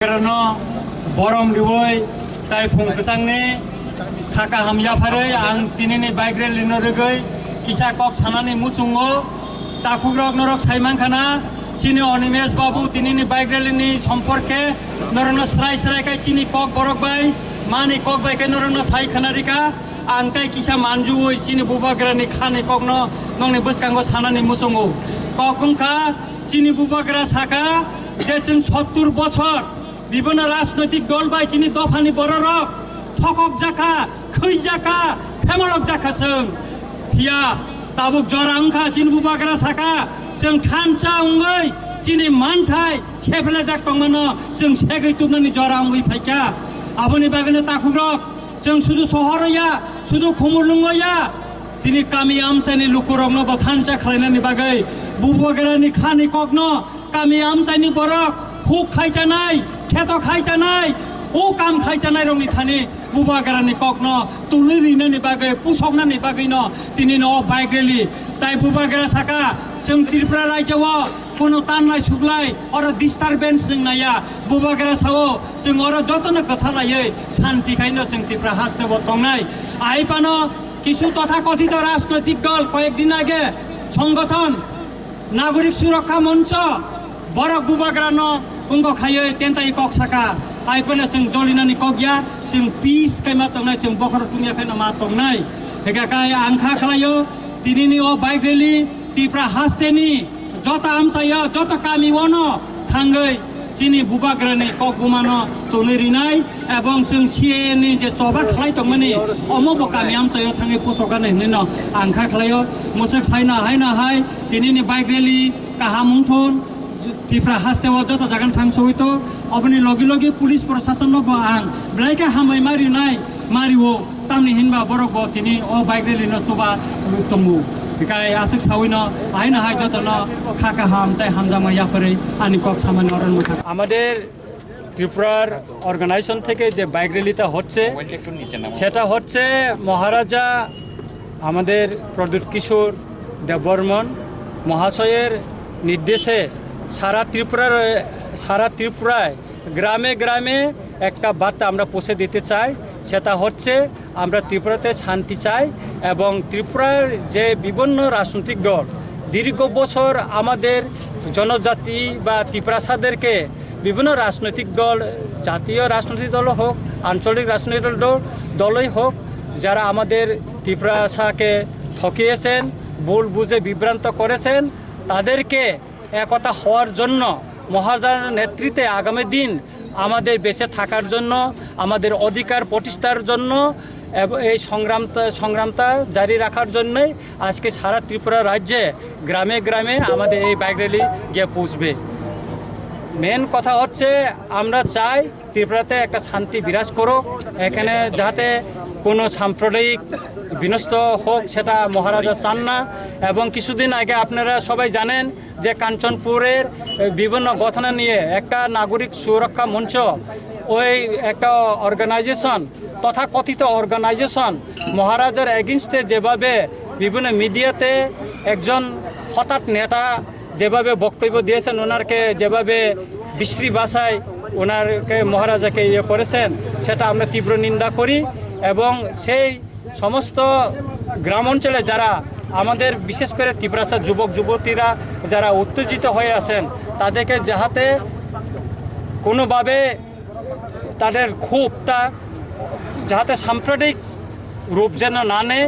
Karena borom diwoi tai phung kesang ni khaka hamya pharai ang tinini bike rel lino regai kisa kok sanani musungo takugrok norok saimang khana chini Animesh babu tinini bike rel ni somporke norono srai kai chini kok borok bai mani kok bai kai norono sai khana rika ang kai kisa manju oi chini bubagra ni khani kok no nongni buskango sanani musungo kokung kha chini bubagra saka je chung 70 বছর বিভিন্ন রাজনৈতিক দল by চিনি দফানি বড়রক থকক জাখা খৈ জাখা ফেমরক জাখা जों फिया Tabuk जरांखा चिनि बुबाग्रा साखा जों थानचा उंगै चिनि मानथाय सेफले जाक तंगनो जों सेगै तुबनानि जरांगै फाइका आबनि बागने ताखुग्रक जों सुदु सहरया सुदु खमुरलुंगया तिनि कामी आमसानि लुकुरगनो ब थानचा खालायनानि बागै बुबाग्रानि खानि कगनो कामी आमसानि बरक हुक खायजानाय खेतो खायजानाय ओ काम खायजानाय रंनि खानि बुबाग्रानि कगनो तुलि रिनानि बागै पुसकनानि बागैनो तिनिनो बाइक रेली ताइ बुबाग्रा साका जों त्रिपुरा राज्योआव कोनो तानलाय सुगलाय अर डिस्टारबेन्स जों नाया बुबाग्रा साओ जों अर जतनो खोथा लायै शान्ति खायनो जों त्रिपुरा हासनो तंनाय आइपानो किछु तथाकथित राजनैतिक दल कयेकदिन आगे संगठन नागरिक सुरक्षा मंच बरक बुबाग्रानो उंगो खायै तेन्ताइ कक साका आइपनो जों जलिनानि कगया जों पीस कैमा तंनाय जों बखर तुनिया खायनो मा तंनाय हेगाकाय आंखा खालायो तिनिनि ओ बाइक रेली त्रिपुरा हास्तेनि जत आमसाया जत कामी वनो थांगै चिनि बुबाग्रानि कगुमानो तुलिरिनाय एबं जों सिएनि जे चबा खालाय तंमानि अमबो कामी आमसाया थांगै पुसगानै हिनो आंखा खालायो मुसक साइना हायना हाय तिनिनि बाइक रेली काहामुंथुन त्रिपुरा हास्तेआव जत जागान थांसोहैतो अबनि लगे लगे पुलिस प्रशासन नो आं ब्लाइका हामै मारिनाय मारिवो तामनि हिनबा बरक ब तिनि ओ बाइक रेली न सुबा तंगु बिकाय आसक सावैनो आइना हाय जतनो खाका हाम ताइ हामजामा याफरै आनि कक सामान्य अरन मुखा আমাদের ত্রিপুরার অর্গানাইজেশন থেকে যে বাইক র্যালিটা হচ্ছে সেটা হচ্ছে মহারাজা আমাদের প্রদ্যুৎ কিশোর দেববর্মন মহাশয়ের নির্দেশে সারা ত্রিপুরায় গ্রামে গ্রামে একটা বার্তা আমরা পৌঁছে দিতে চাই সেটা হচ্ছে আমরা ত্রিপুরাতে শান্তি চাই এবং ত্রিপুরার যে বিভিন্ন রাজনৈতিক দল দীর্ঘ বছর আমাদের জনজাতি বা ত্রিপুরাসাদেরকে বিভিন্ন রাজনৈতিক দল জাতীয় রাজনৈতিক দল হোক আঞ্চলিক রাজনৈতিক দলই হোক যারা আমাদের ত্রিপুরাসাকে ঠকিয়েছেন ভুল বুঝে বিভ্রান্ত করেছেন তাদেরকে একতা হওয়ার জন্য মহারাজার নেতৃত্বে আগামী দিন আমাদের বেঁচে থাকার জন্য আমাদের অধিকার প্রতিষ্ঠার জন্য এই সংগ্রামটা জারি রাখার জন্যই আজকে সারা ত্রিপুরা রাজ্যে গ্রামে গ্রামে আমাদের এই বাইক র্যালি গিয়ে পৌঁছবে মেন কথা হচ্ছে আমরা চাই ত্রিপুরাতে একটা শান্তি বিরাজ করুক এখানে যাতে কোনো সাম্প্রদায়িক বিনষ্ট হোক সেটা মহারাজা চান না এবং কিছুদিন আগে আপনারা সবাই জানেন যে কাঞ্চনপুরের বিভিন্ন ঘটনা নিয়ে একটা নাগরিক সুরক্ষা মঞ্চ ওই একটা অর্গানাইজেশন তথাকথিত অর্গানাইজেশন মহারাজার এগেইনস্টে যেভাবে বিভিন্ন মিডিয়াতে একজন হঠাৎ নেতা যেভাবে বক্তব্য দিয়েছেন ওনারকে যেভাবে বিশ্রী ভাষায় ওনারকে মহারাজাকে ইয়ে করেছেন সেটা আমরা তীব্র নিন্দা করি এবং সেই সমস্ত গ্রাম অঞ্চলে যারা আমাদের বিশেষ করে ত্রিপুরাসা যুবক যুবতীরা যারা উত্তেজিত হয়ে আছেন তাদেরকে যাতে কোনোভাবে তাদের ক্ষোভটা যাতে সাম্প্রদায়িক রূপ যেন না নেয়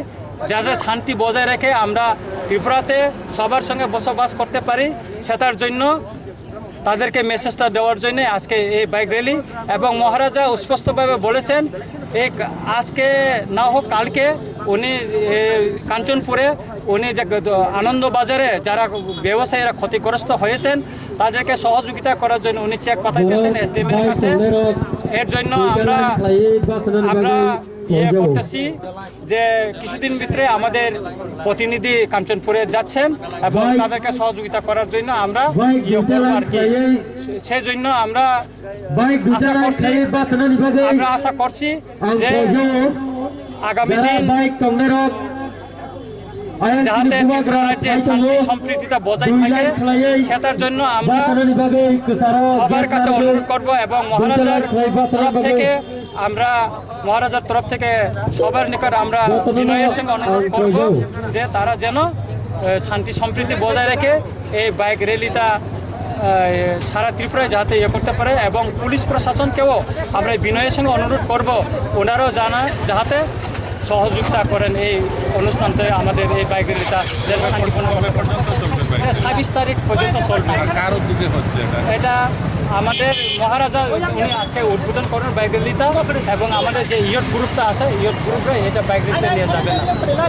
যাতে শান্তি বজায় রেখে আমরা ত্রিপুরাতে সবার সঙ্গে বসবাস করতে পারি সেটার জন্য তাদেরকে মেসেজটা দেওয়ার জন্য আজকে এই বাইক র্যালি এবং মহারাজা স্পষ্টভাবে বলেছেন আজকে না হোক কালকে উনি কাঞ্চনপুরে উনি যে আনন্দবাজারে যারা ব্যবসায়ীরা ক্ষতিগ্রস্ত হয়েছেন তাদেরকে সহযোগিতা করার জন্য উনি চেক পাঠাইতেছেন এসডিএম এর কাছে এর জন্য আমরা ইয়ে করতেছি যে কিছুদিন ভিতরে আমাদের প্রতিনিধি কাঞ্চনপুরে যাচ্ছেন এবং তাদেরকে সহযোগিতা করার জন্য আমরা ইয়ে করব আর কি সেই জন্য আমরা আশা করছি যে আগামী দিন যাতে ত্রিপুরা রাজ্যে শান্তি সম্প্রীতিটা বজায় থাকে সেটার জন্য আমরা সবার কাছে অনুরোধ করব এবং মহারাজার তরফ থেকে সবার নিকট আমরা বিনয়ের সঙ্গে অনুরোধ করব যে তারা যেন শান্তি সম্প্রীতি বজায় রেখে এই বাইক র্যালিটা সারা ত্রিপুরায় যাতে করতে পারে এবং পুলিশ প্রশাসনকেও আমরা বিনয়ের সঙ্গে অনুরোধ করব ওনারাও যাতে সহযোগিতা করেন এই অনুষ্ঠানতে আমাদের এই বাইক র্যালিটা যেন শান্তিপূর্ণভাবে 26 তারিখ পর্যন্ত চলবে। কার উদ্যোগে হচ্ছে এটা? আমাদের মহারাজা উনি আজকে উদ্বোধন করেন বাইক র্যালিটা এবং আমাদের যে ইয়ট গ্রুপটা আছে ইয়ট গ্রুপে এটা বাইক র্যালিতে নিয়ে যাবে না।